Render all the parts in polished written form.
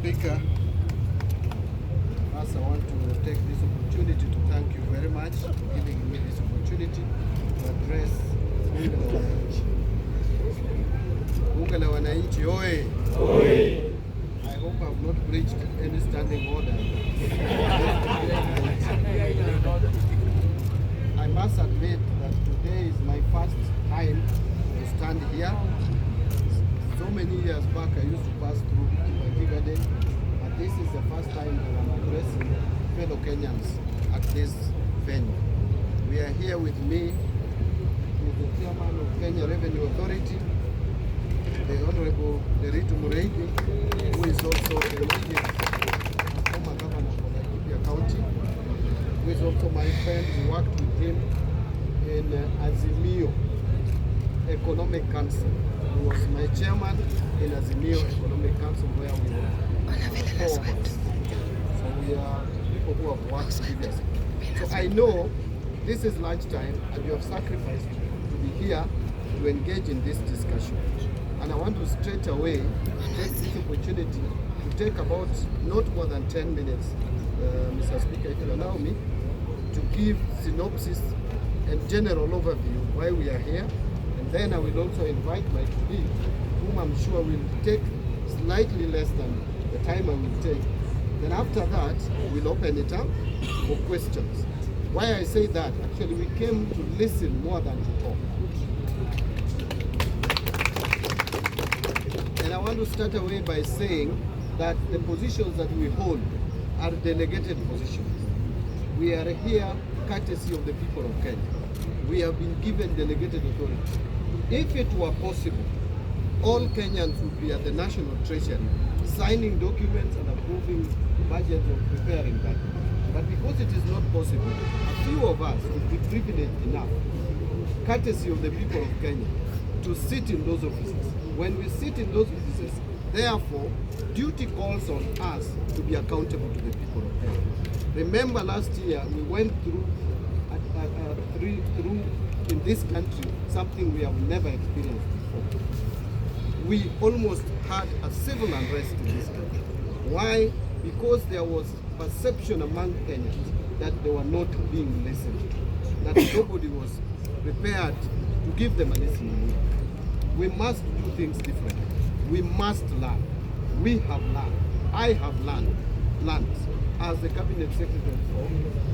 Speaker, first I want to take this opportunity to thank you very much for giving me this opportunity to address bunge la wananchi. Bunge la wananchi, oye! Oye! I hope I have not breached any standing order. I must admit that today is my first time to stand here. So many years back I used to pass through Kikuyu, but this is the first time that I'm addressing fellow Kenyans at this venue. We are here with me, with the chairman of Kenya Revenue Authority, the Honorable Derito Mureithi, who is also a former governor of Kikuyu County, who is also my friend. We worked with him in Azimio Economic Council. He was my chairman in Azimio Economic Council, where we were 4 of us. So we are people who have worked previously. So I know this is lunchtime and you have sacrificed to be here to engage in this discussion. And I want to straight away take this opportunity to take about not more than 10 minutes, Mr. Speaker, if you allow me, to give synopsis and general overview why we are here. Then I will also invite my colleague, whom I'm sure will take slightly less than the time I will take. Then after that, we'll open it up for questions. Why I say that, actually we came to listen more than to talk. And I want to start away by saying that the positions that we hold are delegated positions. We are here courtesy of the people of Kenya. We have been given delegated authority. If it were possible, all Kenyans would be at the National Treasury signing documents and approving budgets or preparing that. But because it is not possible, a few of us would be privileged enough, courtesy of the people of Kenya, to sit in those offices. When we sit in those offices, therefore, duty calls on us to be accountable to the people of Kenya. Remember last year, we went through in this country something we have never experienced before. We almost had a civil unrest in this country. Why? Because there was perception among Kenyans that they were not being listened to, that nobody was prepared to give them a listening ear. We must do things differently. We must learn. We have learned. I have learned as the Cabinet Secretary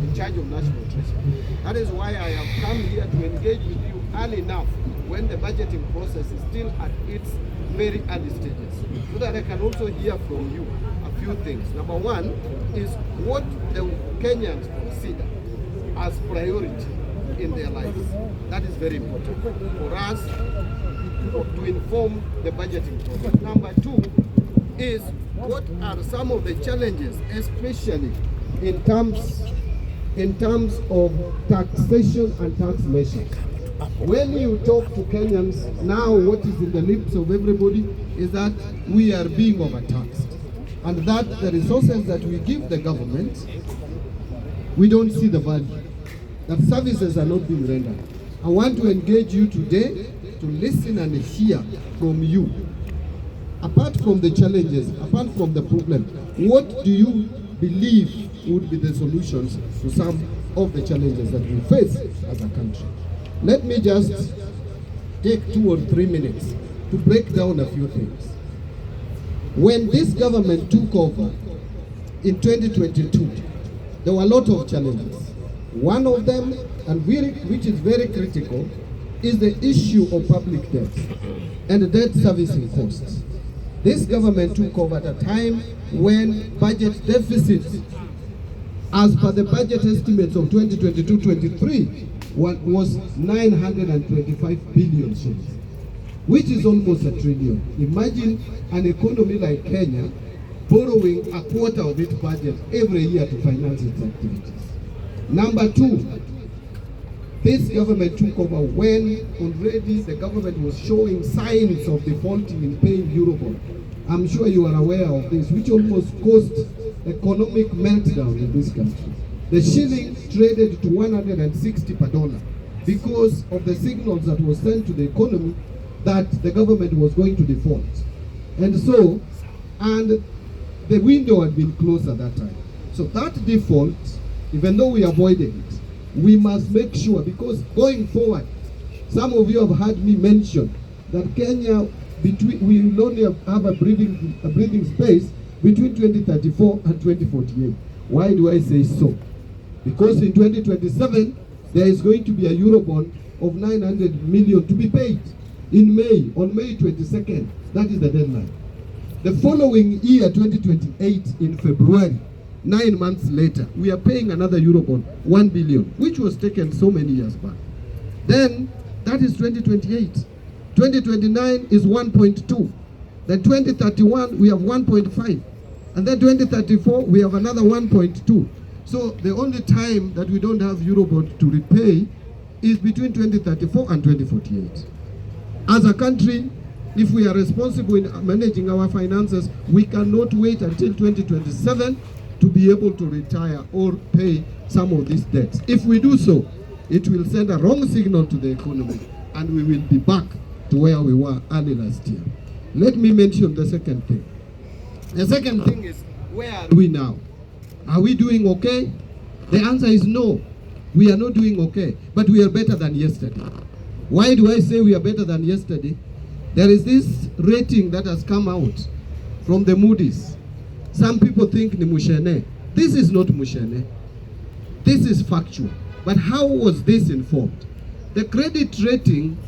in charge of National Treasury. That is why I have come here to engage with you early enough when the budgeting process is still at its very early stages, so that I can also hear from you a few things. Number one is what the Kenyans consider as priority in their lives. That is very important for us to inform the budgeting process. Number two is what are some of the challenges, especially in terms of taxation and tax measures. When you talk to Kenyans now, what is in the lips of everybody is that we are being overtaxed, and that the resources that we give the government, we don't see the value, that services are not being rendered. I want to engage you today to listen and hear from you. Apart from the challenges, apart from the problem, what do you believe would be the solutions to some of the challenges that we face as a country? Let me just take 2 or 3 minutes to break down a few things. When this government took over in 2022, there were a lot of challenges. One of them, and which is very critical, is the issue of public debt and debt servicing costs. This government took over at a time when budget deficits, as per the budget estimates of 2022-23, was 925 billion shillings, which is almost $1 trillion. Imagine an economy like Kenya borrowing a quarter of its budget every year to finance its activities. Number two, this government took over when already the government was showing signs of defaulting in paying Eurobond. I'm sure you are aware of this, which almost caused economic meltdown in this country. The shilling traded to 160 per dollar because of the signals that were sent to the economy that the government was going to default. And the window had been closed at that time. So that default, even though we avoided it, we must make sure, because going forward, some of you have heard me mention that Kenya, we will only have a breathing space between 2034 and 2048. Why do I say so? Because in 2027, there is going to be a Eurobond of 900 million to be paid in May, on May 22nd. That is the deadline. The following year, 2028, in February, 9 months later, we are paying another Eurobond, 1 billion, which was taken so many years back. Then, that is 2028. 2029 is 1.2. Then 2031, we have 1.5. And then 2034, we have another 1.2. So the only time that we don't have Eurobond to repay is between 2034 and 2048. As a country, if we are responsible in managing our finances, we cannot wait until 2027 to be able to retire or pay some of these debts. If we do so, it will send a wrong signal to the economy, and we will be back to where we were early last year. Let me mention the second thing. The second thing is, where are we now? Are we doing okay? The answer is no. We are not doing okay, but we are better than yesterday. Why do I say we are better than yesterday? There is this rating that has come out from the Moody's. Some people think ni mushene. This is not mushene. This is factual. But how was this informed? The credit rating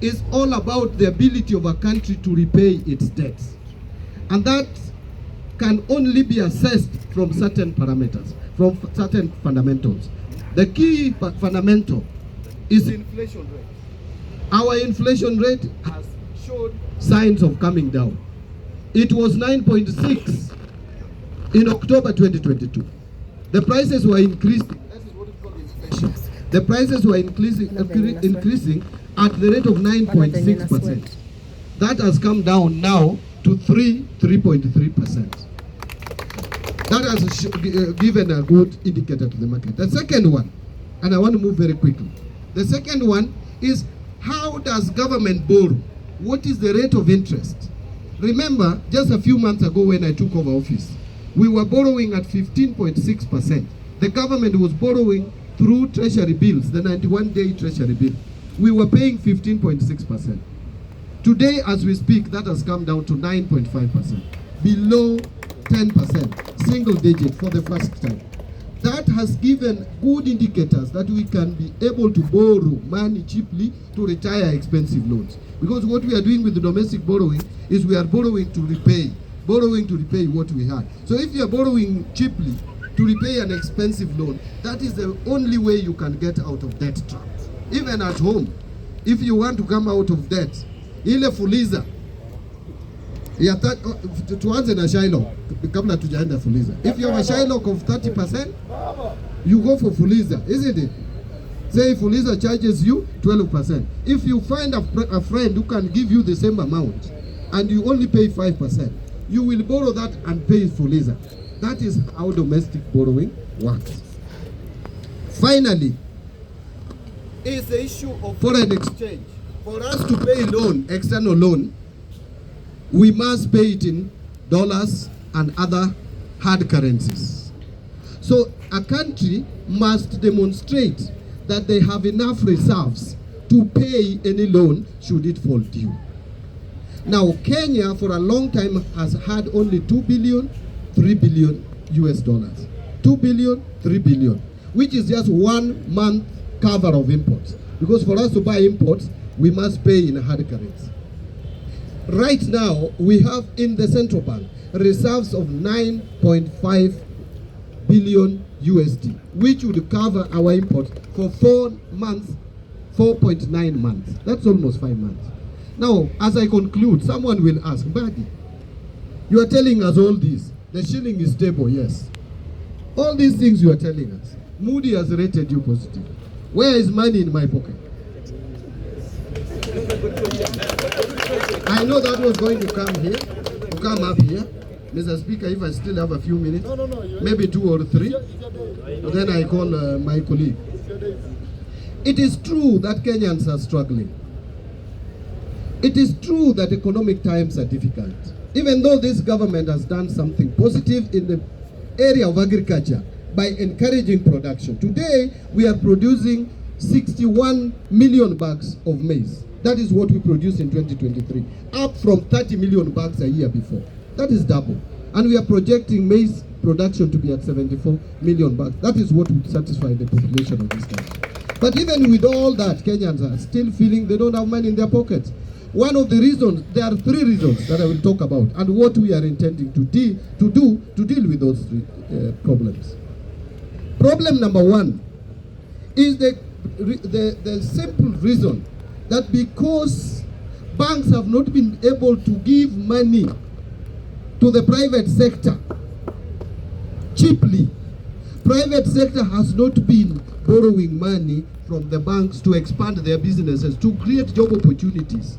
is all about the ability of a country to repay its debts. And that can only be assessed from certain parameters, from certain fundamentals. The key fundamental is inflation rate. Our inflation rate has showed signs of coming down. It was 9.6 in October 2022. The prices were increasing. That is what is called inflation. The prices were increasing at the rate of 9.6%. That has come down now to 3.3%. That has given a good indicator to the market. The second one, and I want to move very quickly. The second one is, how does government borrow? What is the rate of interest? Remember, just a few months ago when I took over office, we were borrowing at 15.6%. The government was borrowing through treasury bills, the 91-day treasury bill. We were paying 15.6%. Today, as we speak, that has come down to 9.5%, below 10%, single digit for the first time. That has given good indicators that we can be able to borrow money cheaply to retire expensive loans. Because what we are doing with the domestic borrowing is we are borrowing to repay what we had. So if you are borrowing cheaply to repay an expensive loan, that is the only way you can get out of debt trap. Even at home, if you want to come out of debt, ile fuliza tuanze na Shylock kabla tujaenda fuliza. If you have a Shylock of 30%, you go for fuliza, isn't it? Say fuliza charges you 12%. If you find a friend who can give you the same amount and you only pay 5%, you will borrow that and pay fuliza. That is how domestic borrowing works. Finally, is the issue of foreign exchange. For us to pay loan, external loan, we must pay it in dollars and other hard currencies. So a country must demonstrate that they have enough reserves to pay any loan should it fall due. Now, Kenya for a long time has had only 2 billion, 3 billion US dollars. 2 billion, 3 billion, which is just 1 month cover of imports. Because for us to buy imports, we must pay in hard currency. Right now, we have in the central bank reserves of 9.5 billion USD, which would cover our imports for 4 months, 4.9 months. That's almost 5 months. Now, as I conclude, someone will ask, Mbadi, you are telling us all this. The shilling is stable, yes. All these things you are telling us. Moody has rated you positive. Where is money in my pocket? I know that was going to come up here. Mr. Speaker, if I still have a few minutes, maybe 2 or 3, then I call my colleague. It is true that Kenyans are struggling. It is true that economic times are difficult. even though this government has done something positive in the area of agriculture by encouraging production. Today, we are producing 61 million bags of maize. That is what we produced in 2023, up from 30 million bags a year before. That is double. And we are projecting maize production to be at 74 million bags. That is what would satisfy the population of this country. But even with all that, Kenyans are still feeling they don't have money in their pockets. One of the reasons, there are three reasons that I will talk about, and what we are intending to deal with those three problems. Problem number one is the simple reason that because banks have not been able to give money to the private sector cheaply, private sector has not been borrowing money from the banks to expand their businesses, to create job opportunities.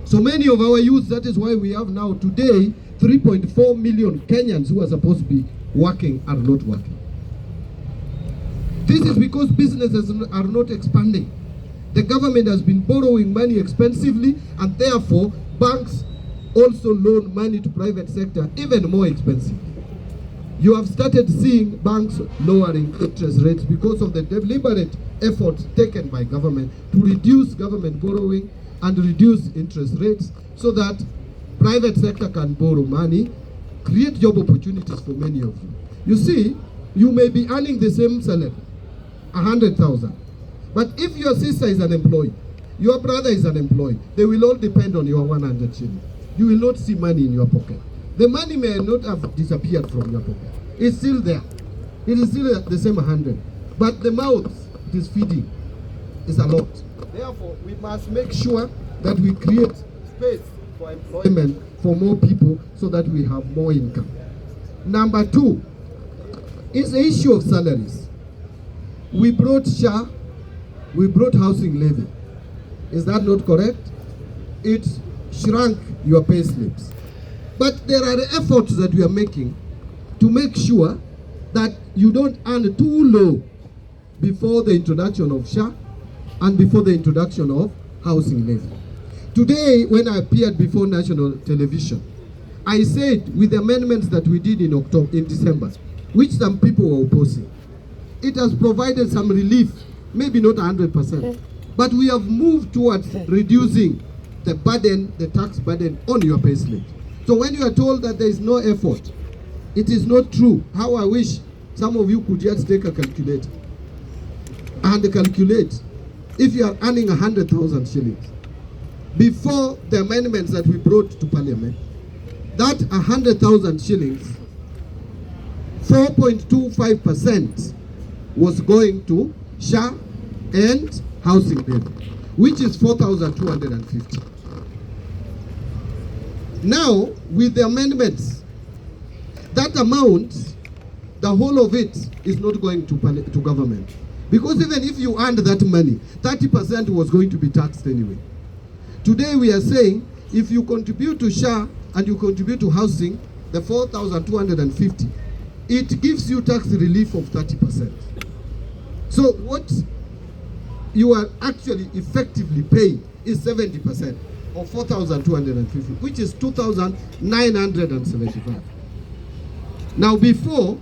So many of our youth, that is why we have now today 3.4 million Kenyans who are supposed to be working are not working. This is because businesses are not expanding. The government has been borrowing money expensively, and therefore banks also loan money to private sector even more expensively. You have started seeing banks lowering interest rates because of the deliberate efforts taken by government to reduce government borrowing and reduce interest rates so that private sector can borrow money, create job opportunities for many of you. You see, you may be earning the same salary, 100,000. But if your sister is unemployed, your brother is unemployed, they will all depend on your 100 shillings. You will not see money in your pocket. The money may not have disappeared from your pocket. It's still there. It is still the same 100. But the mouth it is feeding is a lot. Therefore, we must make sure that we create space for employment for more people so that we have more income. Number two is the issue of salaries. We brought SHA, we brought housing levy. Is that not correct? It shrunk your pay slips. But there are efforts that we are making to make sure that you don't earn too low before the introduction of SHA and before the introduction of housing levy. Today, when I appeared before national television, I said with the amendments that we did in December, which some people were opposing, it has provided some relief, maybe not 100%, but we have moved towards reducing the burden, the tax burden on your payslip. So when you are told that there is no effort, it is not true. How I wish some of you could just take a calculator and calculate if you are earning 100,000 shillings. Before the amendments that we brought to Parliament, that 100,000 shillings, 4.25% was going to SHA and housing levy, which is 4,250. Now, with the amendments, that amount, the whole of it is not going to government. Because even if you earned that money, 30% was going to be taxed anyway. Today we are saying, if you contribute to SHA and you contribute to housing, the 4,250, it gives you tax relief of 30%. So what you are actually effectively paying is 70% of 4,250, which is 2,975. Now before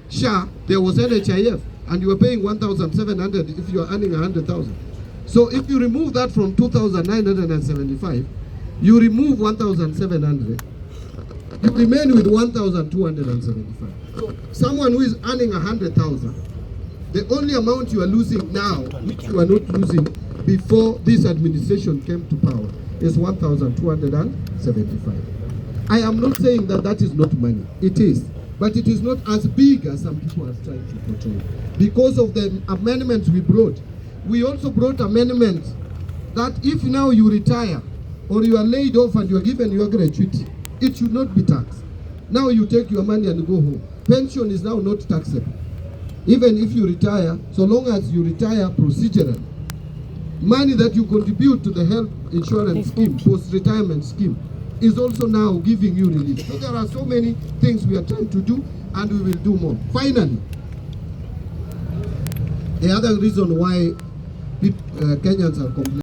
SHA, there was NHIF, and you were paying 1,700 if you are earning 100,000. So if you remove that from 2,975, you remove 1,700, you remain with 1,275. So someone who is earning 100,000, the only amount you are losing now, which you are not losing before this administration came to power, is 1,275. I am not saying that that is not money. It is. But it is not as big as some people are trying to portray. Because of the amendments we brought. We also brought amendments that if now you retire or you are laid off and you are given your gratuity, it should not be taxed. Now you take your money and go home. Pension is now not taxable. Even if you retire, so long as you retire procedurally, money that you contribute to the health insurance scheme, post-retirement scheme, is also now giving you relief. So there are so many things we are trying to do, and we will do more. Finally, the other reason why Kenyans are complaining